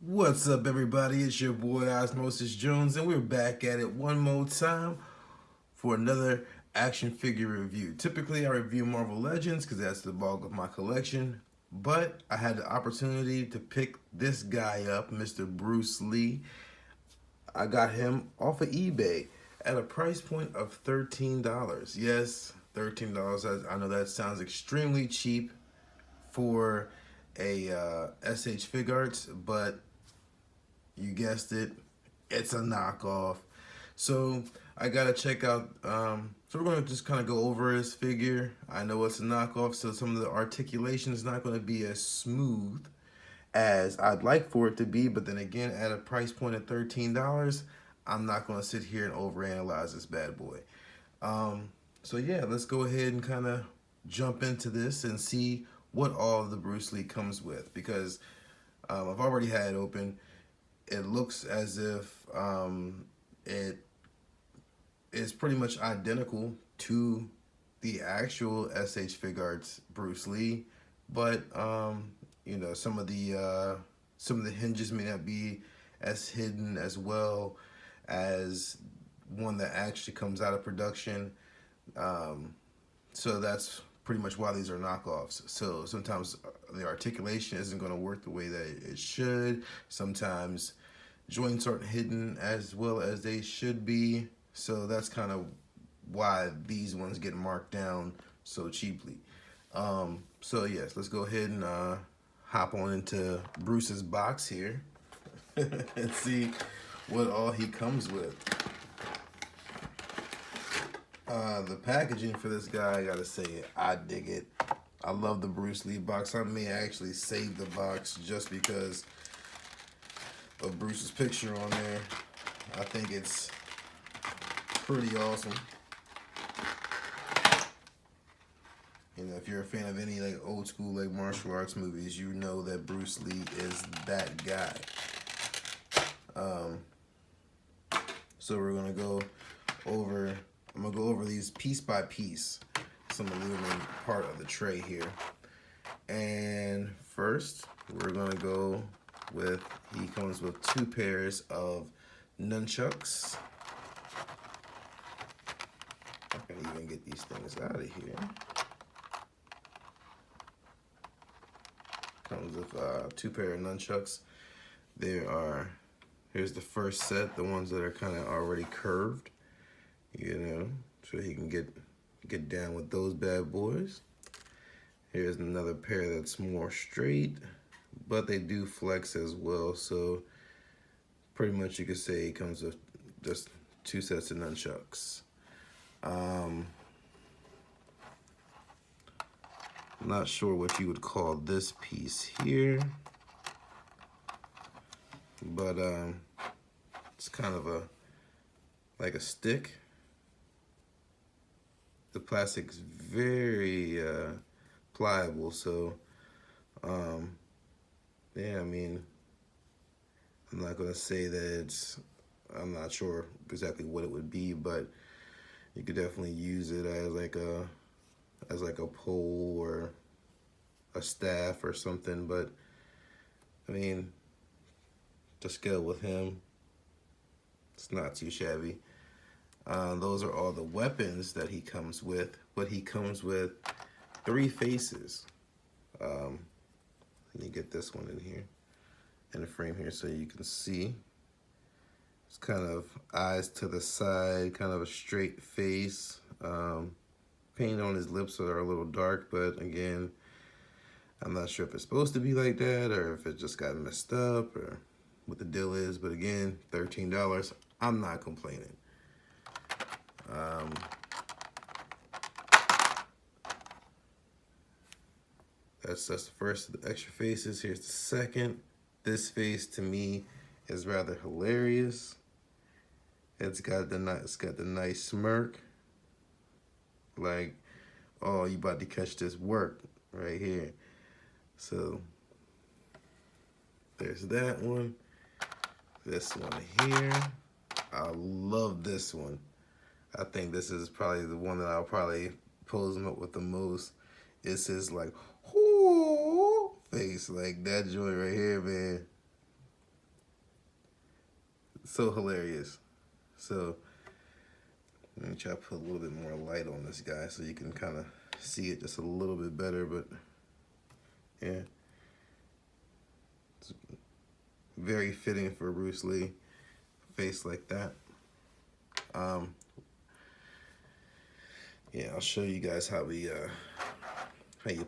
What's up, everybody? It's your boy Osmosis Jones, and we're back at it one more time for another action figure review. Typically, I review Marvel Legends because that's the bulk of my collection, but I had the opportunity to pick this guy up, Mr. Bruce Lee. I got him off of eBay at a price point of $13. Yes, $13. I know that sounds extremely cheap for a shfiguarts, but you guessed it, it's a knockoff. So I gotta check out. So we're gonna just kind of go over his figure. I know it's a knockoff, so some of the articulation is not gonna be as smooth as I'd like for it to be. But then again, at a price point of $13, I'm not gonna sit here and overanalyze this bad boy. So yeah, let's go ahead and kind of jump into this and see what all of the Bruce Lee comes with, because I've already had it open. It looks as if it is pretty much identical to the actual shfiguarts Bruce Lee, but you know, some of the hinges may not be as hidden as well as one that actually comes out of production. So that's pretty much why these are knockoffs. So sometimes the articulation isn't going to work the way that it should. Sometimes joints aren't hidden as well as they should be. So that's kind of why these ones get marked down so cheaply. So yes, let's go ahead and hop on into Bruce's box here and see what all he comes with. The packaging for this guy, I gotta say, I dig it. I love the Bruce Lee box. I may actually save the box just because of Bruce's picture on there. I think it's pretty awesome. You know, if you're a fan of any like old school like martial arts movies, you know that Bruce Lee is that guy. So we're gonna go over. I'm gonna go over these piece by piece, some aluminum part of the tray here. And first, we're gonna go with, he comes with 2 pairs of nunchucks. I can even get these things out of here. Comes with 2 pair of nunchucks. Here's the first set, the ones that are kind of already curved, you know, so he can get down with those bad boys. Here's another pair that's more straight, but they do flex as well, so pretty much you could say it comes with just 2 sets of nunchucks. I'm not sure what you would call this piece here, but it's kind of like a stick. The plastic's very pliable, so yeah, I mean, I'm not gonna say that I'm not sure exactly what it would be, but you could definitely use it as like a pole or a staff or something. But I mean, to scale with him, it's not too shabby. Those are all the weapons that he comes with, but he comes with 3 faces. Let me get this one in here, in the frame here, so you can see. It's kind of eyes to the side, kind of a straight face. Paint on his lips are a little dark, but again, I'm not sure if it's supposed to be like that or if it just got messed up or what the deal is. But again, $13, I'm not complaining. That's the first of the extra faces. Here's the second. This face to me is rather hilarious. It's got the nice smirk, like, oh, you about to catch this work right here. So there's that one. This one here, I love this one. I think this is probably the one that I'll probably pose him up with the most. It's his like, whoo face, like that joint right here, man. So hilarious. So let me try to put a little bit more light on this guy so you can kind of see it just a little bit better. But yeah, it's very fitting for Bruce Lee, face like that. Yeah, I'll show you guys how you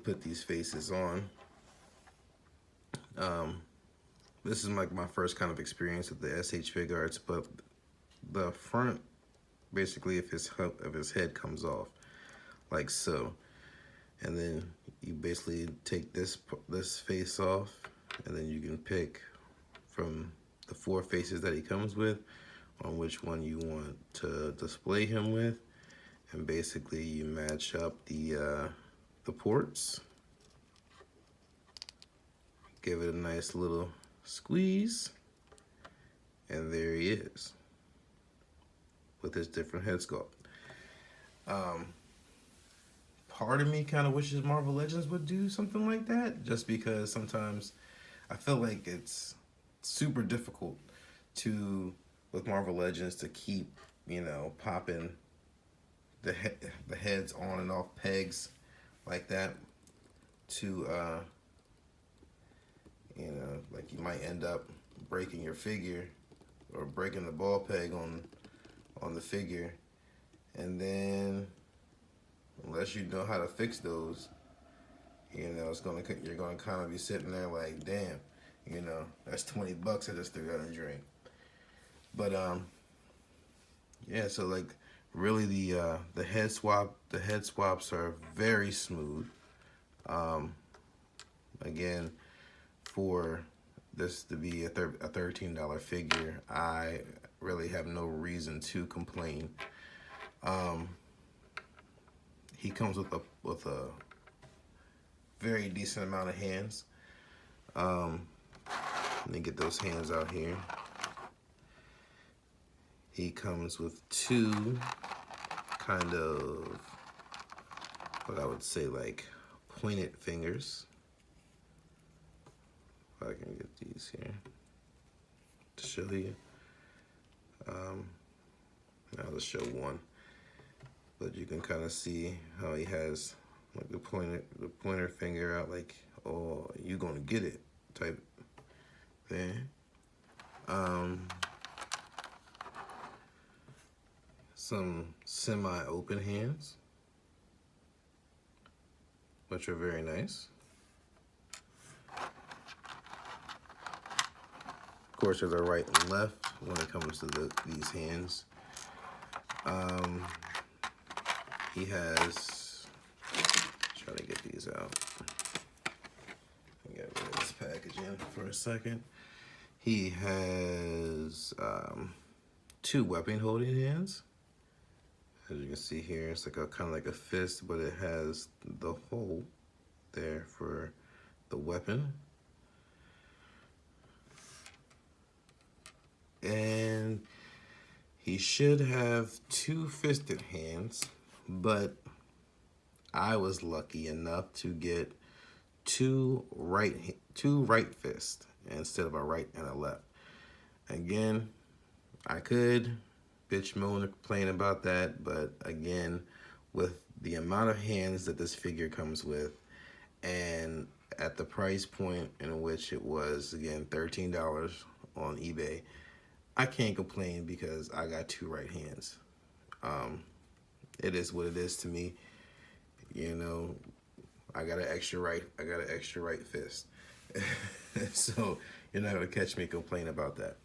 put these faces on. This is like my first kind of experience with the shfiguarts, but the front, basically, if his head comes off, like so, and then you basically take this face off, and then you can pick from the 4 faces that he comes with on which one you want to display him with, and basically you match up the ports, give it a nice little squeeze, and there he is with his different head sculpt. Part of me kind of wishes Marvel Legends would do something like that, just because sometimes I feel like it's super difficult with Marvel Legends to keep, popping the heads on and off pegs like that to, like you might end up breaking your figure or breaking the ball peg on the figure, and then unless you know how to fix those, you're gonna kind of be sitting there like, damn, that's $20 I just threw out a drink. But yeah, so like really the head swaps are very smooth. Again, for this to be a $13 figure, I really have no reason to complain. He comes with a very decent amount of hands. Let me get those hands out here. He comes with 2 kind of, what I would say, like pointed fingers. If I can get these here to show you. I'll just show one, but you can kind of see how he has like the pointer finger out, like, oh, you gonna get it type thing. Some semi-open hands, which are very nice. Of course, there's a right and left when it comes to these hands. He has, trying to get these out. Get rid of this packaging for a second. He has 2 weapon holding hands. As you can see here, it's like kind of like a fist, but it has the hole there for the weapon. And he should have 2 fisted hands, but I was lucky enough to get 2 right fists instead of a right and a left. Again, I could bitch, moan, or complain about that, but again, with the amount of hands that this figure comes with, and at the price point in which it was, again, $13 on eBay, I can't complain because I got 2 right hands. It is what it is to me. I got an extra right fist. So you're not gonna catch me complain about that.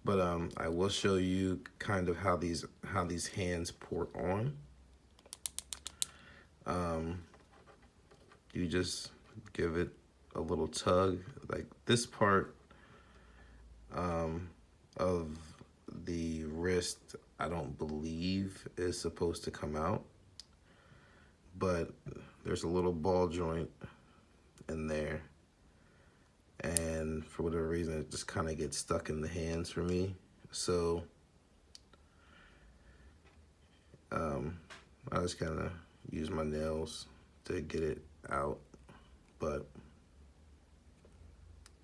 But I will show you kind of how these hands port on. You just give it a little tug, like this part of the wrist, I don't believe is supposed to come out, but there's a little ball joint in there, and for whatever reason it just kind of gets stuck in the hands for me. So I just kind of use my nails to get it out, but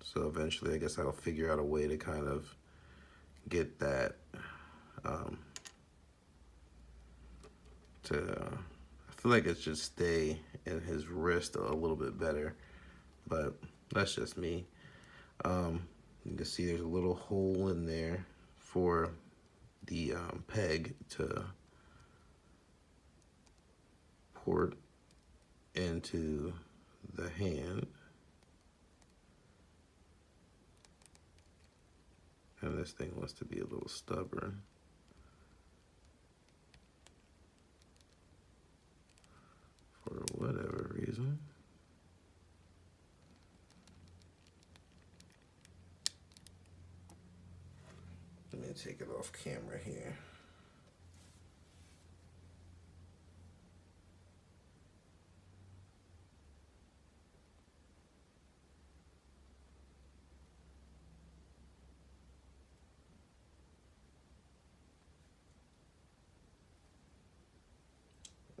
so eventually I guess I'll figure out a way to kind of get that I feel like it should stay in his wrist a little bit better, but that's just me. You can see there's a little hole in there for the peg to port into the hand. And this thing wants to be a little stubborn. For whatever reason. Let me take it off camera here.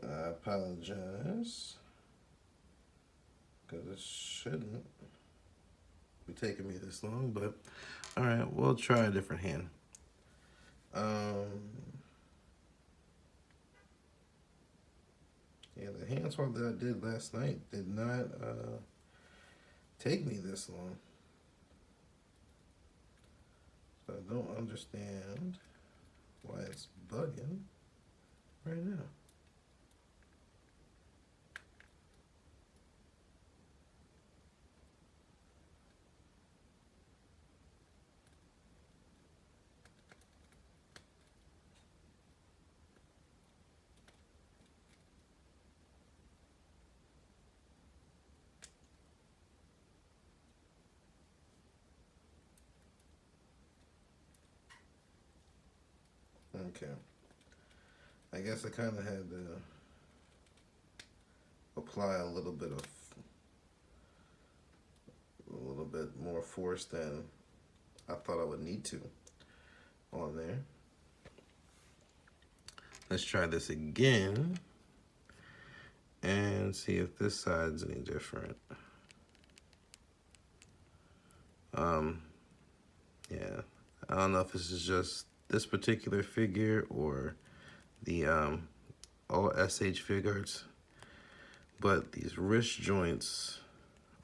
I apologize, because it shouldn't be taking me this long, but all right, we'll try a different hand. Yeah, the hand swap that I did last night did not take me this long. So I don't understand why it's bugging right now. Okay. I guess I kind of had to apply a little bit more force than I thought I would need to on there. Let's try this again and see if this side's any different. Yeah, I don't know if this is just this particular figure or the all SH figuarts, but these wrist joints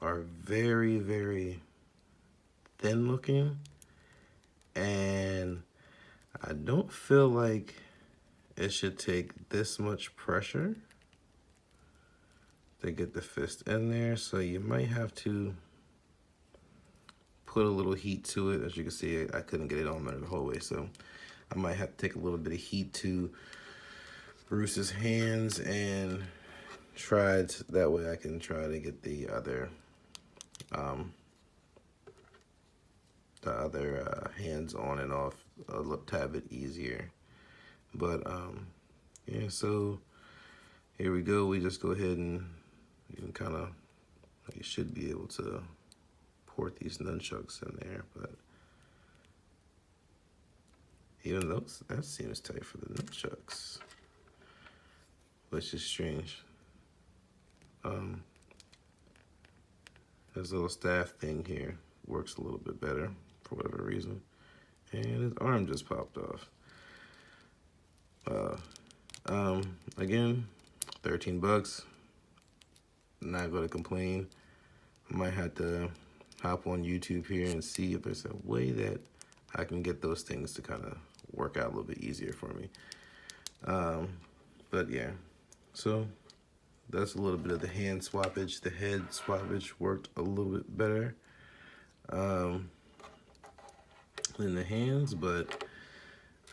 are very, very thin looking, and I don't feel like it should take this much pressure to get the fist in there, so you might have to put a little heat to it. As you can see, I couldn't get it on there the whole way, so I might have to take a little bit of heat to Bruce's hands and try it that way. I can try to get the other hands on and off a little tad bit easier. But yeah, so here we go. We just go ahead and you can kind of, you should be able to port these nunchucks in there, but even those, that seems tight for the nunchucks, which is strange. This little staff thing here works a little bit better for whatever reason, and his arm just popped off. Again, 13 bucks. Not gonna complain. I might have to hop on YouTube here and see if there's a way that I can get those things to kind of work out a little bit easier for me. But yeah, so that's a little bit of the hand swappage. The head swappage worked a little bit better than the hands, but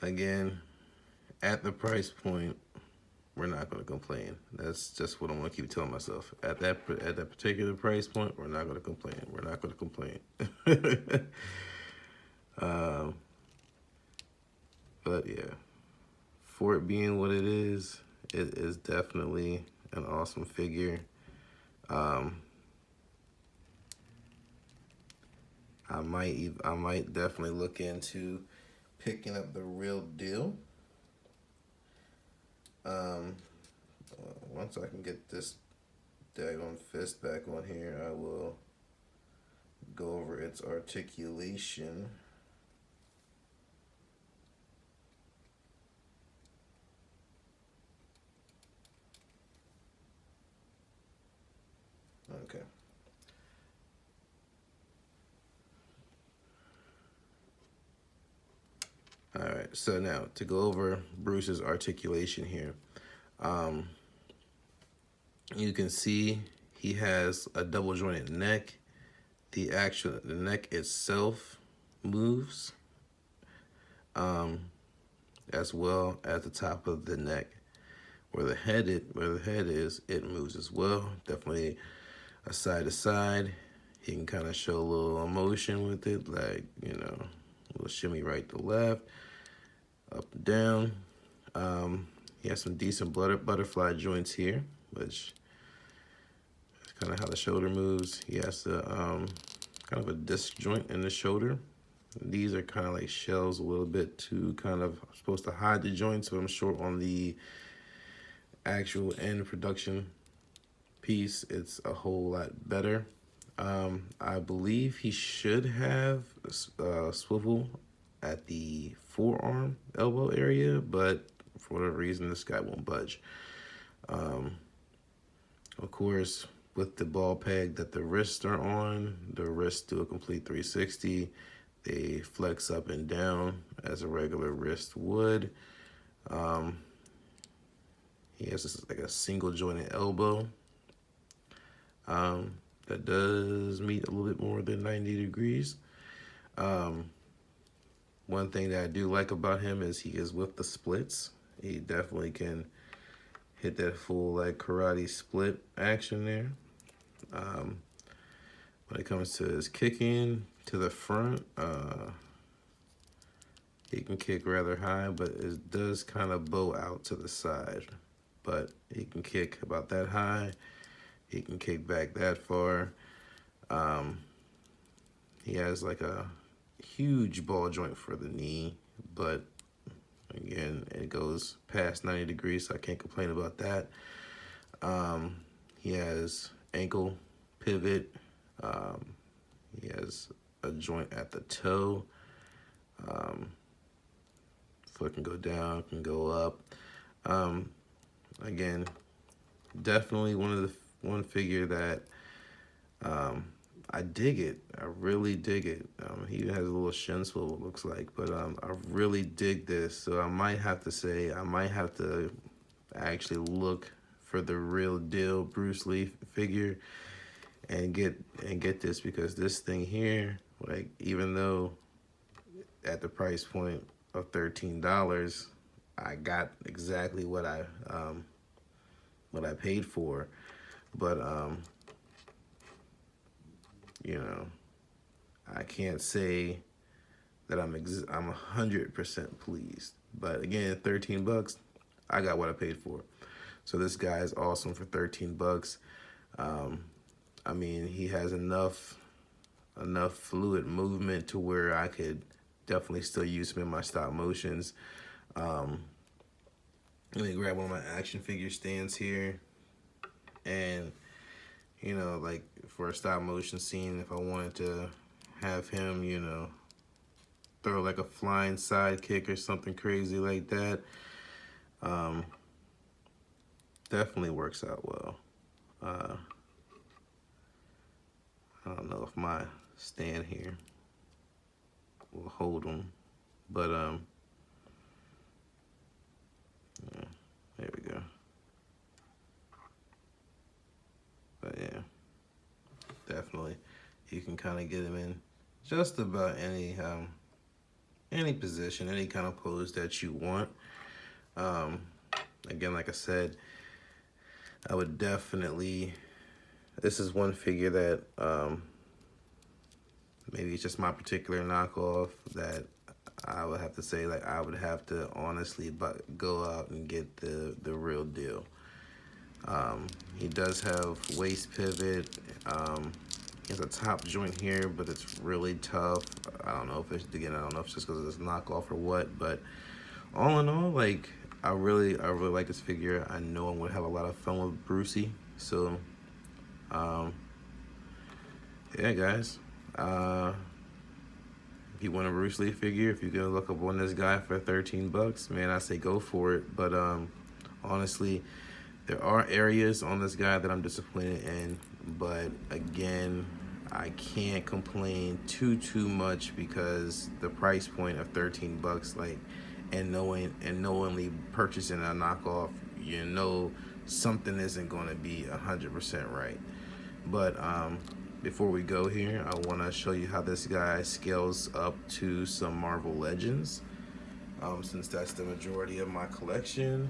again, at the price point, we're not going to complain. That's just what I'm going to keep telling myself. At that particular price point, we're not going to complain. We're not going to complain. But yeah, for it being what it is definitely an awesome figure. I might definitely look into picking up the real deal. Once I can get this daggone fist back on here, I will go over its articulation so now to go over Bruce's articulation here. You can see he has a double jointed neck. The neck itself moves, as well as the top of the neck. Where the head is, it moves as well. Definitely a side to side. He can kind of show a little emotion with it, like, you know, a little shimmy right to left, up and down. He has some decent butterfly joints here, which is kind of how the shoulder moves. He has the kind of a disc joint in the shoulder. These are kind of like shells a little bit to kind of supposed to hide the joint, so I'm short on the actual end production piece. It's a whole lot better. I believe he should have swivel at the forearm elbow area, but for whatever reason this guy won't budge. Of course, with the ball peg that the wrists are on, the wrists do a complete 360. They flex up and down as a regular wrist would. He has this, like a single jointed elbow that does meet a little bit more than 90 degrees. One thing that I do like about him is he is with the splits. He definitely can hit that full like karate split action there. When it comes to his kicking to the front, he can kick rather high, but it does kind of bow out to the side. But he can kick about that high. He can kick back that far. He has like a huge ball joint for the knee, but again, it goes past 90 degrees, so I can't complain about that. He has ankle pivot. He has a joint at the toe. Foot can go down, can go up. Again, definitely one figure that I dig it. I really dig it. He even has a little shin swivel, it looks like, but I really dig this. So I might have to actually look for the real deal Bruce Lee figure and get this, because this thing here, like, even though at the price point of $13, I got exactly what I paid for, but you know, I can't say that I'm 100% pleased. But again, 13 bucks, I got what I paid for. So this guy is awesome for 13 bucks. I mean, he has enough fluid movement to where I could definitely still use him in my stop motions. Let me grab one of my action figure stands here, and you know, like for a stop motion scene, if I wanted to have him, you know, throw like a flying sidekick or something crazy like that, definitely works out well. I don't know if my stand here will hold him, but yeah, there we go. But yeah, definitely, you can kind of get him in just about any position, any kind of pose that you want. Again, like I said, I would definitely. This is one figure that maybe it's just my particular knockoff that I would have to say, like, I would have to honestly go out and get the real deal. He does have waist pivot. He has a top joint here, but it's really tough. I don't know if it's just because it's knockoff or what, but all in all, like, I really like this figure. I know I'm gonna have a lot of fun with Brucey. So, yeah, guys. If you want a Bruce Lee figure, if you're gonna look up on this guy for 13 bucks, man, I say go for it. But honestly, there are areas on this guy that I'm disappointed in. But again, I can't complain too much because the price point of 13 bucks, like, and knowingly purchasing a knockoff, you know something isn't going to be 100% right. But before we go here, I want to show you how this guy scales up to some Marvel Legends, since that's the majority of my collection.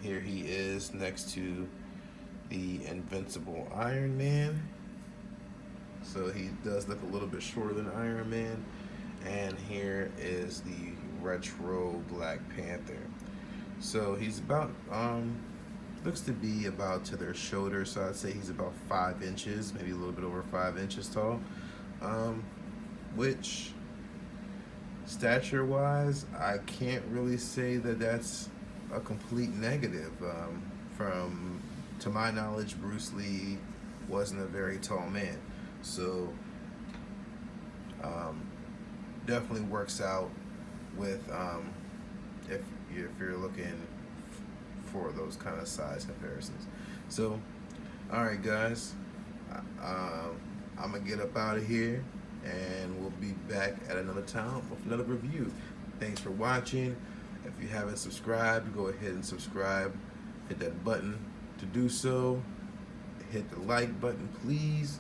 Here he is next to the Invincible Iron Man. So he does look a little bit shorter than Iron Man. And here is the retro Black Panther. So he's about, looks to be about to their shoulder. So I'd say he's about 5 inches, maybe a little bit over 5 inches tall. Which, stature wise, I can't really say that that's a complete negative. To my knowledge, Bruce Lee wasn't a very tall man. So definitely works out with if you're looking for those kind of size comparisons. So, all right, guys, I'm gonna get up out of here, and we'll be back at another time with another review. Thanks for watching. If you haven't subscribed, go ahead and subscribe. Hit that button to do so. Hit the like button, please.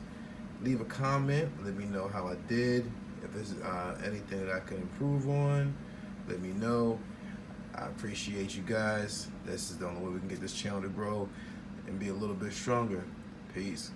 Leave a comment. Let me know how I did. If there's anything that I can improve on, let me know. I appreciate you guys. This is the only way we can get this channel to grow and be a little bit stronger. Peace.